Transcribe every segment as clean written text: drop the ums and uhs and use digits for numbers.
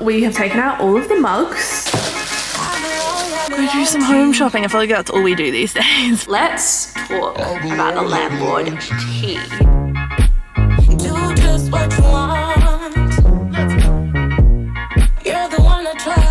We have taken out all of the mugs. Go do some home shopping. I feel like that's all we do these days. Let's talk about the landlord tea. Do just what you want. You're the one I trust.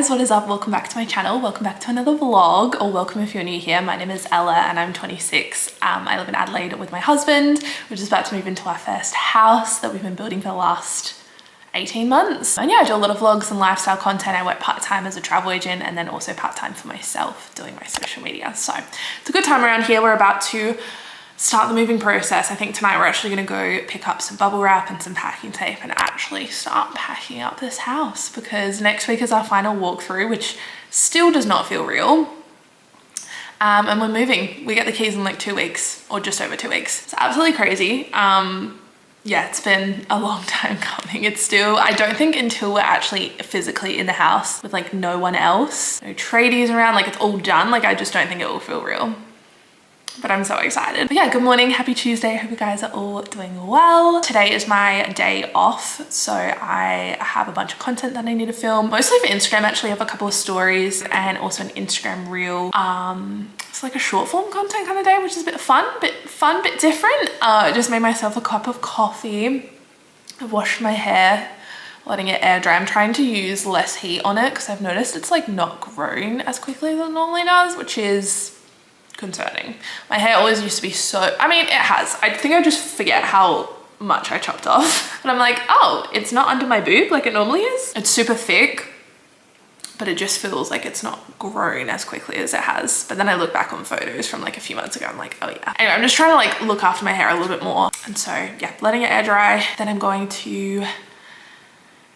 What is up? Welcome back to my channel. Welcome back to another vlog, or welcome if you're new here. My name is Ella and I'm 26. I live in Adelaide with my husband. We're just about to move into our first house that we've been building for the last 18 months. And yeah, I do a lot of vlogs and lifestyle content. I work part-time as a travel agent and then also part-time for myself doing my social media. So it's a good time around here. We're about to start the moving process. I think tonight we're actually gonna go pick up some bubble wrap and some packing tape and actually start packing up this house, because next week is our final walkthrough, which still does not feel real. And we're moving. We get the keys in like 2 weeks, or just over 2 weeks. It's absolutely crazy. Yeah, it's been a long time coming. It's still, I don't think until we're actually physically in the house with like no one else, no tradies around, like it's all done, like I just don't think it will feel real. But I'm so excited. But yeah, good morning, happy Tuesday. I hope you guys are all doing well. Today is my day off, so I have a bunch of content that I need to film. Mostly for Instagram, actually. I have a couple of stories and also an Instagram reel. It's like a short form content kind of day, which is a bit fun, bit different. I just made myself a cup of coffee. I've washed my hair, letting it air dry. I'm trying to use less heat on it because I've noticed it's like not grown as quickly as it normally does, which is concerning. My hair always used to be so, I mean, it has. I think I just forget how much I chopped off. But I'm like, oh, it's not under my boob like it normally is. It's super thick, but it just feels like it's not grown as quickly as it has. But then I look back on photos from like a few months ago, I'm like, oh yeah. Anyway, I'm just trying to like look after my hair a little bit more. And so yeah, letting it air dry. Then I'm going to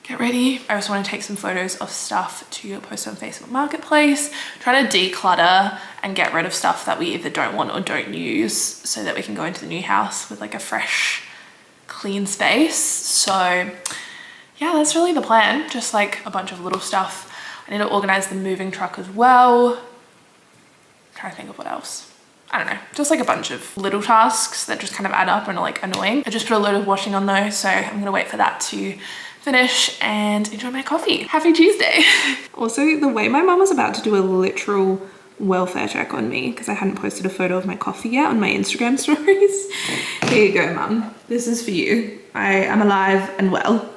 get ready. I also want to take some photos of stuff to post on Facebook Marketplace, trying to declutter and get rid of stuff that we either don't want or don't use so that we can go into the new house with like a fresh, clean space. So yeah, that's really the plan. Just like a bunch of little stuff. I need to organize the moving truck as well. I'm trying to think of what else. I don't know, just like a bunch of little tasks that just kind of add up and are like annoying. I just put a load of washing on those, so I'm gonna wait for that to finish and enjoy my coffee. Happy Tuesday. Also, the way my mum was about to do a literal welfare check on me because I hadn't posted a photo of my coffee yet on my Instagram stories. Here you go, mum. This is for you. I am alive and well.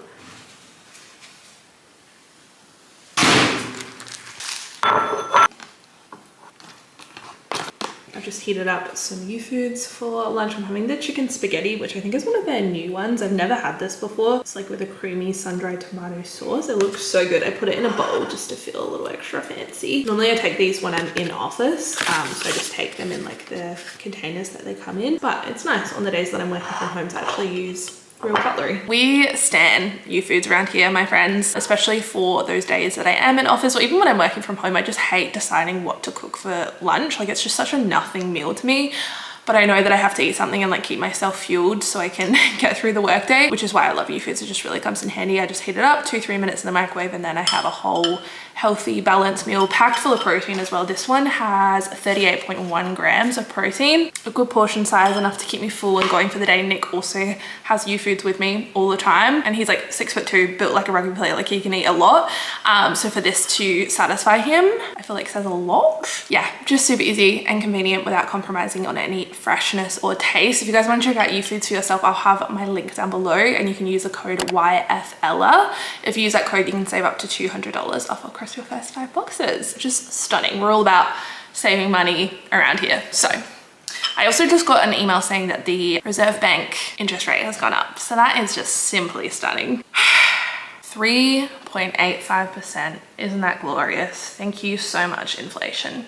I've just heated up some new foods for lunch. I'm having the chicken spaghetti, which I think is one of their new ones. I've never had this before. It's like with a creamy sun-dried tomato sauce. It looks so good. I put it in a bowl just to feel a little extra fancy. Normally I take these when I'm in office, so I just take them in like the containers that they come in. But it's nice on the days that I'm working from home to actually use real cutlery. We stan new foods around here, my friends, especially for those days that I am in office, or even when I'm working from home. I just hate deciding what to cook for lunch. Like, it's just such a nothing meal to me. but I know that I have to eat something and like keep myself fueled so I can get through the workday, which is why I love YouFoods. It just really comes in handy. I just heat it up 2-3 minutes in the microwave and then I have a whole healthy balanced meal packed full of protein as well. This one has 38.1 grams of protein, a good portion size, enough to keep me full and going for the day. Nick also has YouFoods with me all the time and he's like 6'2", built like a rugby player, like he can eat a lot. So for this to satisfy him, I feel like says a lot. Yeah, just super easy and convenient without compromising on any freshness or taste. If you guys want to check out YouFoods for yourself, I'll have my link down below and you can use the code YFELLA. If you use that code, you can save up to $200 off across your first 5 boxes. Just stunning. We're all about saving money around here. So I also just got an email saying that the Reserve Bank interest rate has gone up. So that is just simply stunning. 3.85%. Isn't that glorious? Thank you so much, inflation.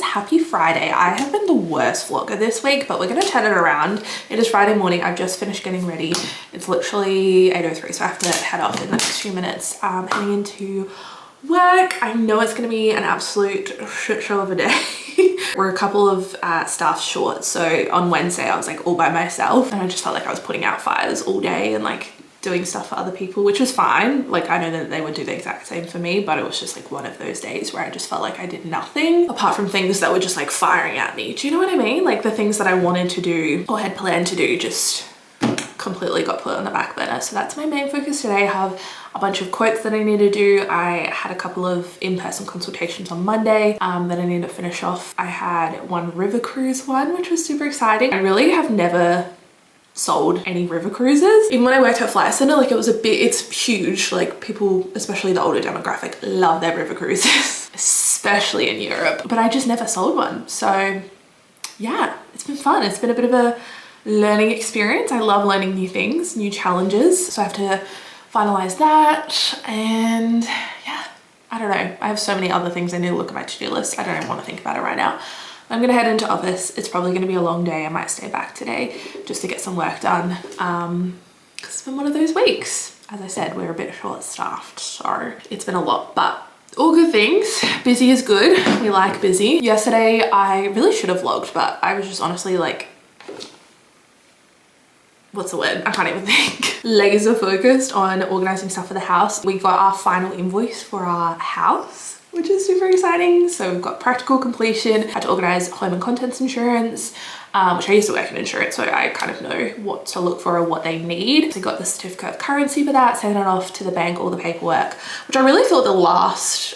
Happy Friday. I have been the worst vlogger this week, but we're gonna turn it around. It is Friday morning. I've just finished getting ready. It's literally 8:03, so I have to head off in the next few minutes. Heading into work. I know it's gonna be an absolute shit show of a day. We're a couple of staff short, so on Wednesday I was like all by myself and I just felt like I was putting out fires all day and like doing stuff for other people, which was fine. Like I know that they would do the exact same for me, but it was just like one of those days where I just felt like I did nothing apart from things that were just like firing at me. Do you know what I mean? Like the things that I wanted to do or had planned to do just completely got put on the back burner. So that's my main focus today. I have a bunch of quotes that I need to do. I had a couple of in-person consultations on Monday that I need to finish off. I had one river cruise one, which was super exciting. I really have never sold any river cruises. Even when I worked at Flight Centre, like it was a bit, it's huge. Like people, especially the older demographic, love their river cruises, especially in Europe, but I just never sold one. So yeah, it's been fun. It's been a bit of a learning experience. I love learning new things, new challenges. So I have to finalize that. And yeah, I don't know. I have so many other things I need to look at my to-do list. I don't even want to think about it right now. I'm gonna head into office. It's probably gonna be a long day. I might stay back today just to get some work done. Because it's been one of those weeks. As I said, we're a bit short-staffed, so it's been a lot, but all good things. Busy is good. We like busy. Yesterday, I really should have vlogged, but I was just honestly like, what's the word? I can't even think. Laser focused on organizing stuff for the house. We got our final invoice for our house, which is super exciting. So we've got practical completion. Had to organize home and contents insurance, which I used to work in insurance, so I kind of know what to look for or what they need. So got the certificate of currency for that, sent it off to the bank, all the paperwork, which I really thought the last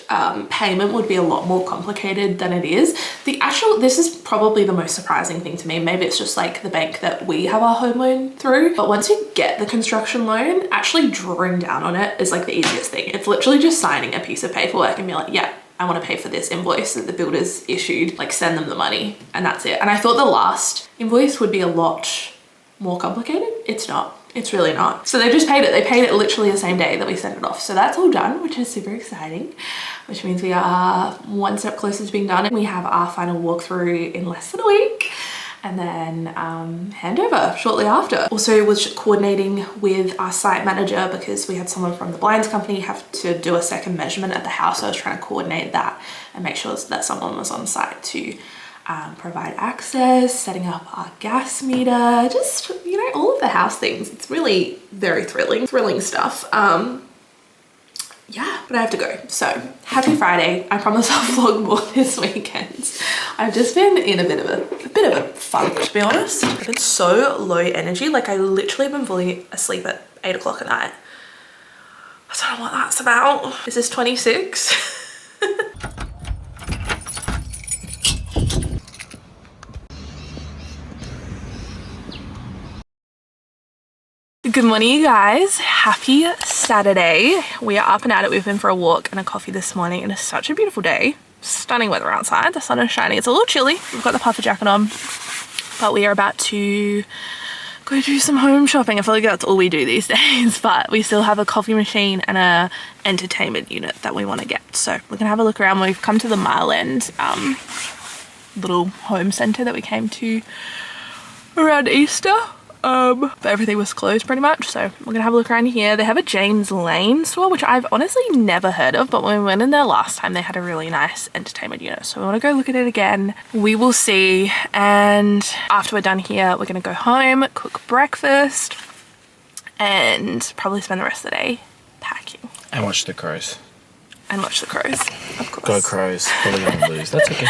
payment would be a lot more complicated than it is. This is probably the most surprising thing to me. Maybe it's just like the bank that we have our home loan through, but once you get the construction loan, actually drawing down on it is like the easiest thing. It's literally just signing a piece of paperwork and be like, yeah, I want to pay for this invoice that the builder's issued, like send them the money and that's it. And I thought the last invoice would be a lot more complicated. It's not. It's really not. So they just paid it. They paid it literally the same day that we sent it off. So that's all done, which is super exciting, which means we are one step closer to being done. And we have our final walkthrough in less than a week. And then handover shortly after. Also was coordinating with our site manager because we had someone from the blinds company have to do a second measurement at the house. So I was trying to coordinate that and make sure that someone was on site to provide access, setting up our gas meter, just, you know, all of the house things. It's really very thrilling stuff. Yeah, but I have to go. So happy Friday. I promise I'll vlog more this weekend. I've just been in a bit of a funk, to be honest. I've been so low energy. Like I literally been falling asleep at 8 o'clock at night. I don't know what that's about. This is 26. Good morning, you guys. Happy Saturday. We are up and at it. We've been for a walk and a coffee this morning and it's such a beautiful day. Stunning weather outside. The sun is shining. It's a little chilly. We've got the puffer jacket on, but we are about to go do some home shopping. I feel like that's all we do these days, but we still have a coffee machine and a entertainment unit that we want to get. So we're gonna have a look around. We've come to the Mile End little home center that we came to around Easter. But everything was closed pretty much, so we're gonna have a look around here. They have a James Lane store, which I've honestly never heard of, but when we went in there last time, they had a really nice entertainment unit, so we want to go look at it again. We will see, and after we're done here, we're gonna go home, cook breakfast, and probably spend the rest of the day packing. And watch the crows. And watch the crows, of course. Go crows. Probably gonna lose. That's okay.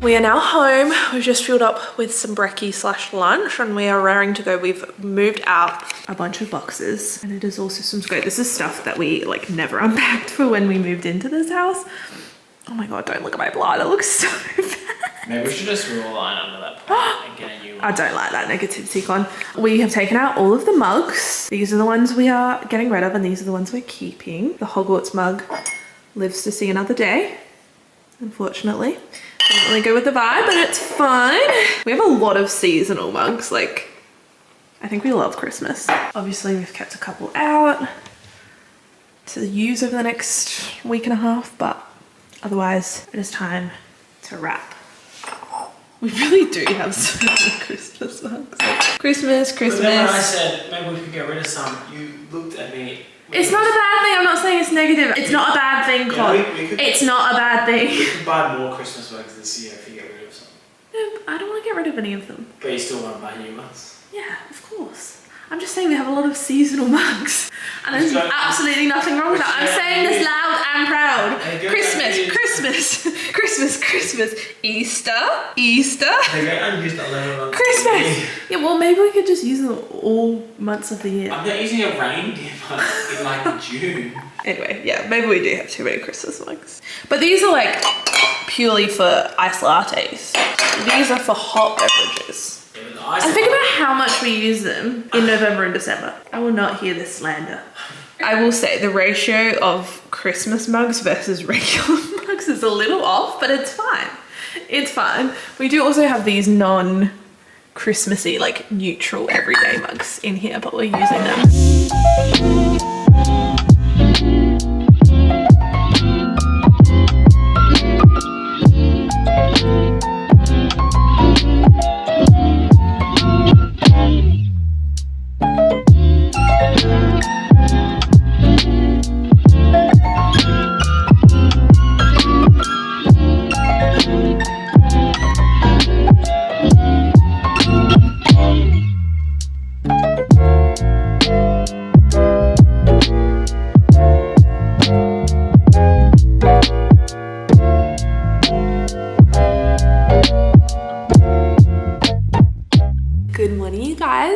We are now home. We've just filled up with some brekkie / lunch and we are raring to go. We've moved out a bunch of boxes and it is all systems go. This is stuff that we like never unpacked for when we moved into this house. Oh my God, don't look at my blood. It looks so bad. Maybe we should just draw a line under that point and get a new one. I don't like that negativity con. We have taken out all of the mugs. These are the ones we are getting rid of and these are the ones we're keeping. The Hogwarts mug lives to see another day, unfortunately. Doesn't really go with the vibe, but it's fine. We have a lot of seasonal mugs. Like, I think we love Christmas. Obviously, we've kept a couple out to use over the next week and a half, but otherwise, it is time to wrap. We really do have so many Christmas mugs. Like, Christmas. But then when I said maybe we could get rid of some, you looked at me. It's not a bad thing. I'm not saying it's negative. It's not a bad thing, Con. It's not a bad thing. We could buy more Christmas mugs this year if you get rid of some. No, I don't want to get rid of any of them. But you still want to buy new ones? Yeah, of course. I'm just saying we have a lot of seasonal mugs. And there's absolutely nothing wrong with that. I'm saying this loud and proud. Christmas, Christmas, Christmas, Christmas, Easter, Easter. Christmas. Yeah, well, maybe we could just use them all months of the year. I'm not using a reindeer mug in like June. Anyway, yeah, maybe we do have too many Christmas mugs. But these are like purely for iced lattes. These are for hot beverages. And think about how much we use them in November and December. I will not hear this slander. I will say the ratio of Christmas mugs versus regular mugs is a little off, but it's fine. It's fine. We do also have these non-Christmassy, like neutral everyday mugs in here, but we're using them.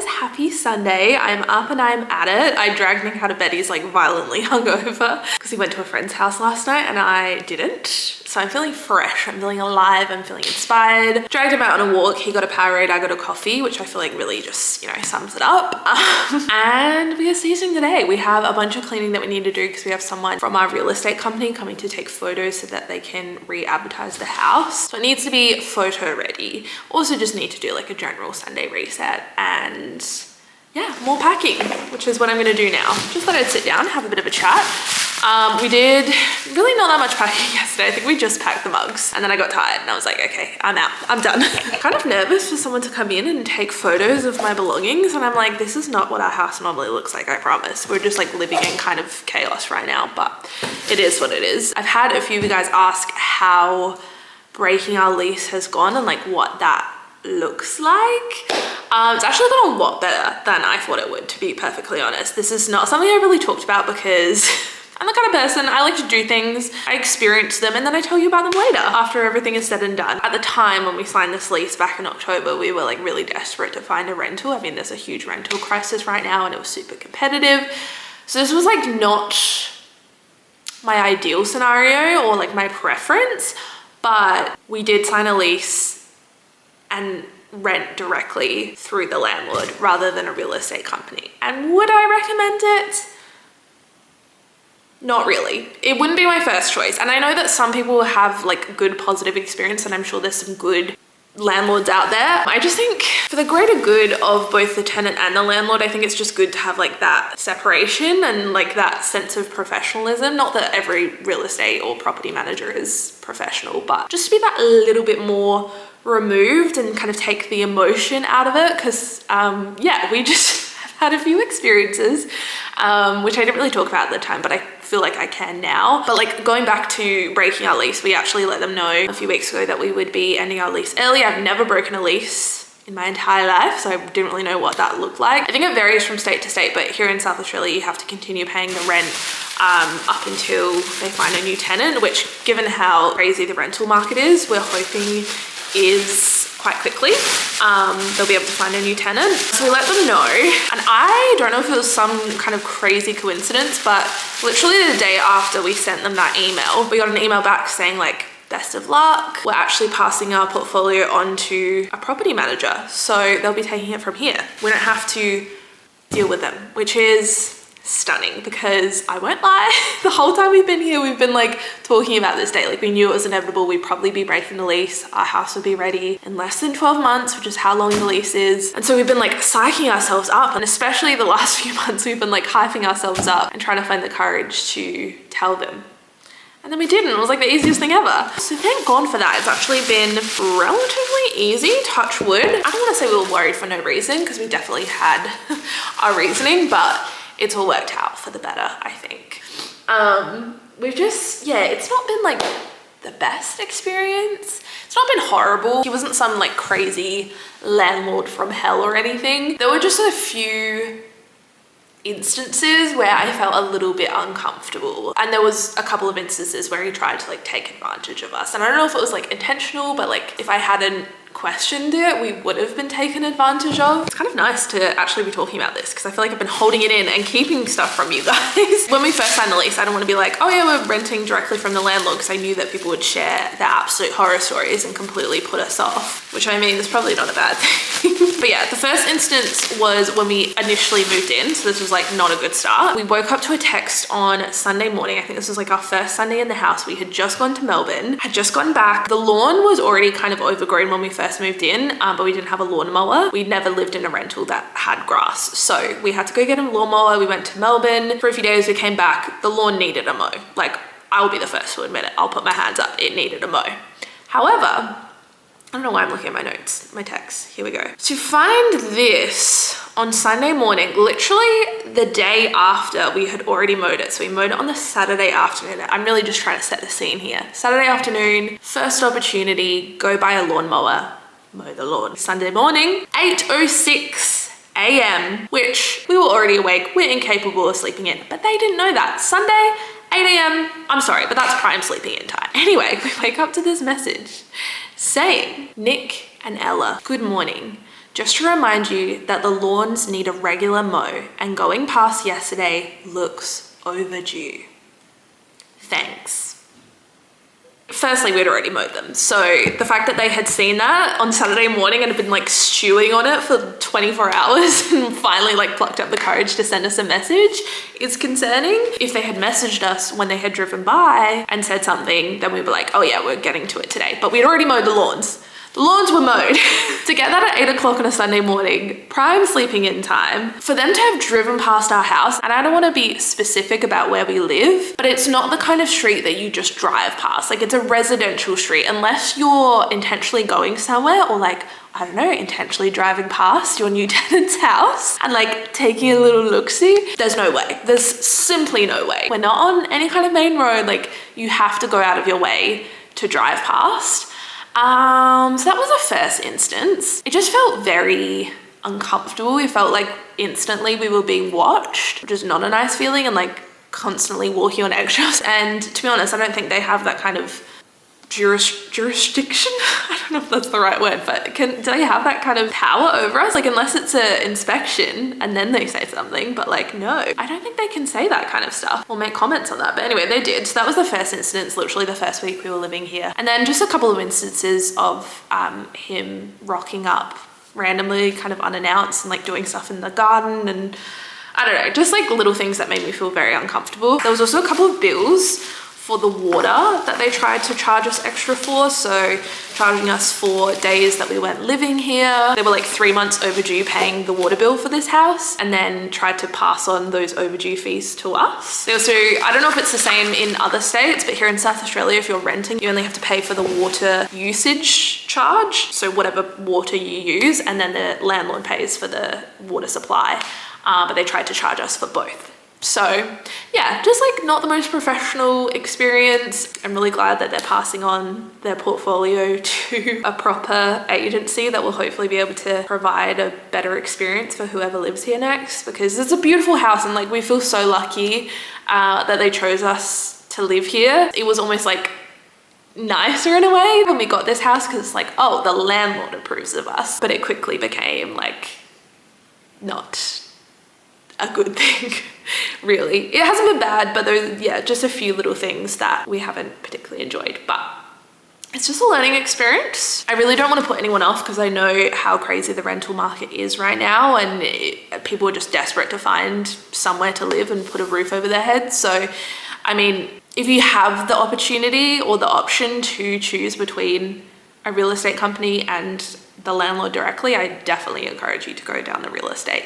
Happy Sunday. I'm up and I'm at it. I dragged Nick out of bed. He's like violently hungover because he went to a friend's house last night and I didn't. So I'm feeling fresh. I'm feeling alive. I'm feeling inspired. Dragged him out on a walk. He got a Powerade. I got a coffee, which I feel like really just, you know, sums it up. And we are seasoning today. We have a bunch of cleaning that we need to do because we have someone from our real estate company coming to take photos so that they can re-advertise the house. So it needs to be photo ready. Also just need to do like a general Sunday reset and yeah, more packing, which is what I'm gonna do now. Just thought I'd sit down, have a bit of a chat. We did really not that much packing yesterday. I think we just packed the mugs and then I got tired and I was like, okay, I'm out, I'm done. Kind of nervous for someone to come in and take photos of my belongings. And I'm like, this is not what our house normally looks like, I promise. We're just like living in kind of chaos right now, but it is what it is. I've had a few of you guys ask how breaking our lease has gone and like what that looks like. It's actually gone a lot better than I thought it would, to be perfectly honest. This is not something I really talked about because I'm the kind of person, I like to do things, I experience them, and then I tell you about them later after everything is said and done. At the time when we signed this lease back in October, we were like really desperate to find a rental. I mean, there's a huge rental crisis right now and it was super competitive. So this was like not my ideal scenario or like my preference, but we did sign a lease and rent directly through the landlord rather than a real estate company. And would I recommend it? Not really. It wouldn't be my first choice. And I know that some people have like good positive experience, and I'm sure there's some good landlords out there. I just think for the greater good of both the tenant and the landlord, I think it's just good to have like that separation and like that sense of professionalism. Not that every real estate or property manager is professional, but just to be that little bit more removed and kind of take the emotion out of it. Because yeah, we just have had a few experiences, which I didn't really talk about at the time, but I feel like I can now. But like going back to breaking our lease, we actually let them know a few weeks ago that we would be ending our lease early. I've never broken a lease in my entire life, so I didn't really know what that looked like. I think it varies from state to state, but here in South Australia, you have to continue paying the rent up until they find a new tenant, which given how crazy the rental market is, we're hoping is quite quickly. They'll be able to find a new tenant. So we let them know. And I don't know if it was some kind of crazy coincidence, but literally the day after we sent them that email, we got an email back saying like, best of luck. We're actually passing our portfolio on to a property manager. So they'll be taking it from here. We don't have to deal with them, which is stunning, because I won't lie, the whole time we've been here, we've been like talking about this day. Like we knew it was inevitable. We'd probably be breaking the lease. Our house would be ready in less than 12 months, which is how long the lease is. And so we've been like psyching ourselves up. And especially the last few months, we've been like hyping ourselves up and trying to find the courage to tell them. And then we didn't. It was like the easiest thing ever. So thank God for that. It's actually been relatively easy, touch wood. I don't want to say we were worried for no reason, because we definitely had our reasoning, but it's all worked out for the better, I think. We've just, yeah, it's not been like the best experience. It's not been horrible. He wasn't some like crazy landlord from hell or anything. There were just a few instances where I felt a little bit uncomfortable, and there was a couple of instances where he tried to like take advantage of us, and I don't know if it was like intentional, but like if I hadn't questioned it, we would have been taken advantage of. It's kind of nice to actually be talking about this, because I feel like I've been holding it in and keeping stuff from you guys. When we first signed the lease, I don't want to be like, oh yeah, we're renting directly from the landlord, because I knew that people would share their absolute horror stories and completely put us off, which I mean is probably not a bad thing. But yeah, the first instance was when we initially moved in, so this was like not a good start. We woke up to a text on Sunday morning. I think this was like our first Sunday in the house. We had just gone to Melbourne, had just gotten back. The lawn was already kind of overgrown when we first moved in, but we didn't have a lawnmower. We'd never lived in a rental that had grass, so we had to go get a lawnmower. We went to Melbourne for a few days. We came back, the lawn needed a mow. Like, I'll be the first to admit it. I'll put my hands up, it needed a mow. However, I don't know why I'm looking at my notes, my texts. Here we go. To find this on Sunday morning, literally the day after we had already mowed it. So we mowed it on the Saturday afternoon. I'm really just trying to set the scene here. Saturday afternoon, first opportunity, go buy a lawnmower, mow the lawn. Sunday morning, 8:06 a.m, which we were already awake. We're incapable of sleeping in, but they didn't know that. Sunday, 8 a.m, I'm sorry, but that's prime sleeping in time. Anyway, we wake up to this message saying, Nick and Ella, good morning. Just to remind you that the lawns need a regular mow, and going past yesterday looks overdue. Thanks. Firstly, we'd already mowed them. So the fact that they had seen that on Saturday morning and had been like stewing on it for 24 hours and finally like plucked up the courage to send us a message is concerning. If they had messaged us when they had driven by and said something, then we were like, oh yeah, we're getting to it today. But we'd already mowed the lawns. The lawns were mowed. To get that at 8 o'clock on a Sunday morning, prime sleeping in time, for them to have driven past our house, and I don't want to be specific about where we live, but it's not the kind of street that you just drive past. Like, it's a residential street, unless you're intentionally going somewhere, or like, I don't know, intentionally driving past your new tenant's house and like taking a little look-see. There's no way. There's simply no way. We're not on any kind of main road. Like, you have to go out of your way to drive past. So that was the first instance. It just felt very uncomfortable. We felt like instantly we were being watched, which is not a nice feeling, and like constantly walking on eggshells. And to be honest, I don't think they have that kind of jurisdiction. I don't know if that's the right word, but do they have that kind of power over us? Like, unless it's an inspection and then they say something, but like, no, I don't think they can say that kind of stuff or make comments on that. But anyway, they did. So that was the first instance, literally the first week we were living here. And then just a couple of instances of him rocking up randomly, kind of unannounced, and like doing stuff in the garden, and I don't know, just like little things that made me feel very uncomfortable. There was also a couple of bills for the water that they tried to charge us extra for. So charging us for days that we weren't living here. They were like 3 months overdue paying the water bill for this house, and then tried to pass on those overdue fees to us. They also, I don't know if it's the same in other states, but here in South Australia, if you're renting, you only have to pay for the water usage charge. So whatever water you use, and then the landlord pays for the water supply. But they tried to charge us for both. So yeah, just like not the most professional experience. I'm really glad that they're passing on their portfolio to a proper agency that will hopefully be able to provide a better experience for whoever lives here next, because it's a beautiful house, and like we feel so lucky that they chose us to live here. It was almost like nicer in a way when we got this house, because it's like, oh, the landlord approves of us, but it quickly became like not a good thing. Really, it hasn't been bad, but there's, yeah, just a few little things that we haven't particularly enjoyed, but it's just a learning experience. I really don't want to put anyone off, because I know how crazy the rental market is right now, and people are just desperate to find somewhere to live and put a roof over their heads. So I mean, if you have the opportunity or the option to choose between a real estate company and the landlord directly, I definitely encourage you to go down the real estate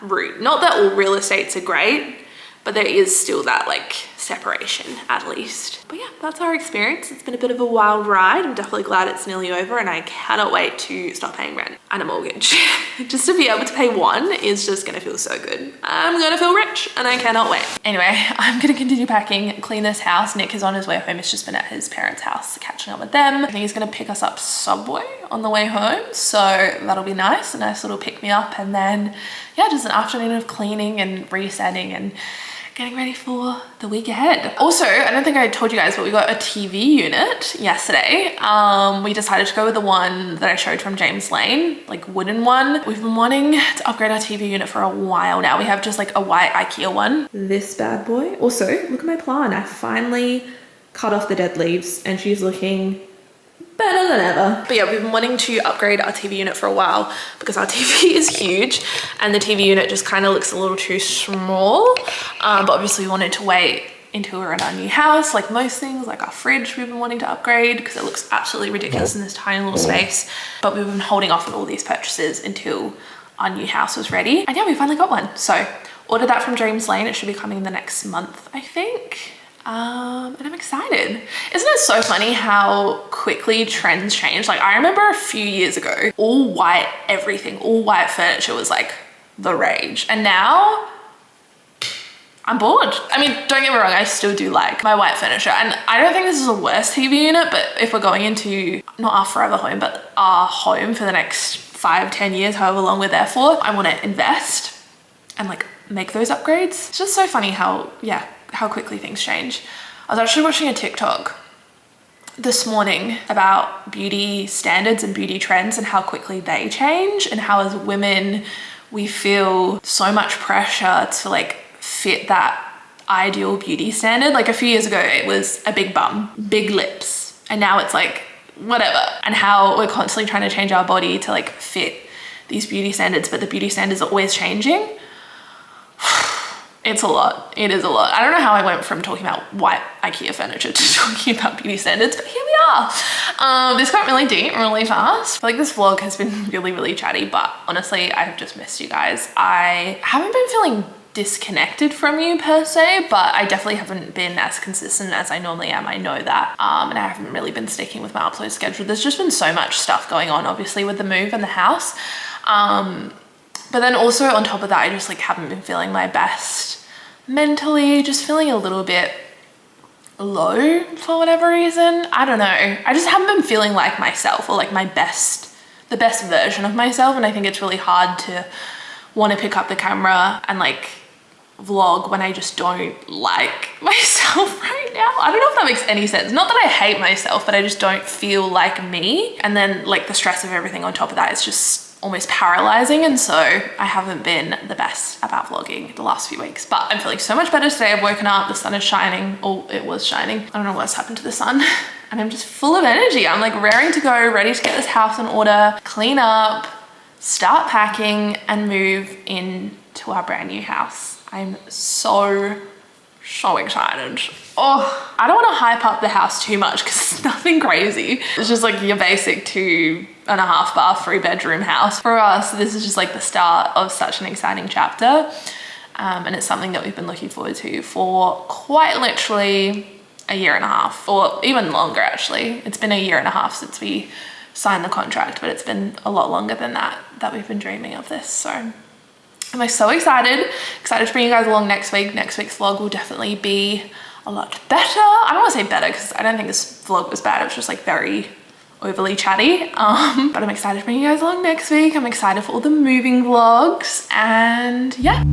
route. Not that all real estates are great, but there is still that like separation at least. But yeah, that's our experience. It's been a bit of a wild ride. I'm definitely glad it's nearly over, and I cannot wait to stop paying rent and a mortgage. Just to be able to pay one is just gonna feel so good. I'm gonna feel rich, and I cannot wait. Anyway, I'm gonna continue packing, clean this house. Nick is on his way home. He's just been at his parents' house catching up with them. I think he's gonna pick us up Subway on the way home, so that'll be nice. A nice little pick me up, and then yeah, just an afternoon of cleaning and resetting and getting ready for the week ahead. Also, I don't think I told you guys, but we got a TV unit yesterday. We decided to go with the one that I showed from James Lane, like wooden one. We've been wanting to upgrade our TV unit for a while now. We have just like a white IKEA one. This bad boy. Also, look at my plant. I finally cut off the dead leaves, and she's looking better than ever. But yeah, we've been wanting to upgrade our TV unit for a while, because our TV is huge and the TV unit just kind of looks a little too small. But obviously we wanted to wait until we're in our new house. Like most things, like our fridge, we've been wanting to upgrade because it looks absolutely ridiculous in this tiny little space. But we've been holding off on all these purchases until our new house was ready. And yeah, we finally got one. So ordered that from James Lane. It should be coming in the next month, I think. And I'm excited. Isn't it so funny how quickly trends change? Like I remember a few years ago, all white everything, all white furniture was like the rage. And now I'm bored. I mean, don't get me wrong, I still do like my white furniture. And I don't think this is the worst TV unit, but if we're going into not our forever home, but our home for the next 5-10 years, however long we're there for, I want to invest and like make those upgrades. It's just so funny how, yeah, how quickly things change. I was actually watching a TikTok this morning about beauty standards and beauty trends and how quickly they change, and how as women we feel so much pressure to like fit that ideal beauty standard. Like a few years ago it was a big bum, big lips, and now it's like whatever. And how we're constantly trying to change our body to like fit these beauty standards, but the beauty standards are always changing. It's a lot. It is a lot. I don't know how I went from talking about white IKEA furniture to talking about beauty standards, but here we are. This got really deep really fast. I feel like this vlog has been really chatty, but honestly, I have just missed you guys. I haven't been feeling disconnected from you per se, but I definitely haven't been as consistent as I normally am. I know that. And I haven't really been sticking with my upload schedule. There's just been so much stuff going on, obviously, with the move and the house. But then also on top of that, I just like haven't been feeling my best mentally, just feeling a little bit low for whatever reason. I don't know. I just haven't been feeling like myself, or like the the best version of myself, and I think it's really hard to want to pick up the camera and like vlog when I just don't like myself right now. I don't know if that makes any sense. Not that I hate myself, but I just don't feel like me. And then like the stress of everything on top of that is just almost paralyzing. And so I haven't been the best about vlogging the last few weeks, but I'm feeling so much better today. I've woken up, the sun is shining. Oh, it was shining. I don't know what's happened to the sun. And I'm just full of energy. I'm like raring to go, ready to get this house in order, clean up, start packing, and move into our brand new house. I'm so excited. Oh, I don't want to hype up the house too much because it's nothing crazy. It's just like your basic 2.5 bath, 3-bedroom house. For us, this is just like the start of such an exciting chapter. And it's something that we've been looking forward to for quite literally a 1.5 years, or even longer actually. It's been a 1.5 years since we signed the contract, but it's been a lot longer than that we've been dreaming of this. So I'm so excited to bring you guys along next week. Next week's vlog will definitely be a lot better. I don't want to say better because I don't think this vlog was bad. It was just like very overly chatty. But I'm excited to bring you guys along next week. I'm excited for all the moving vlogs, and yeah.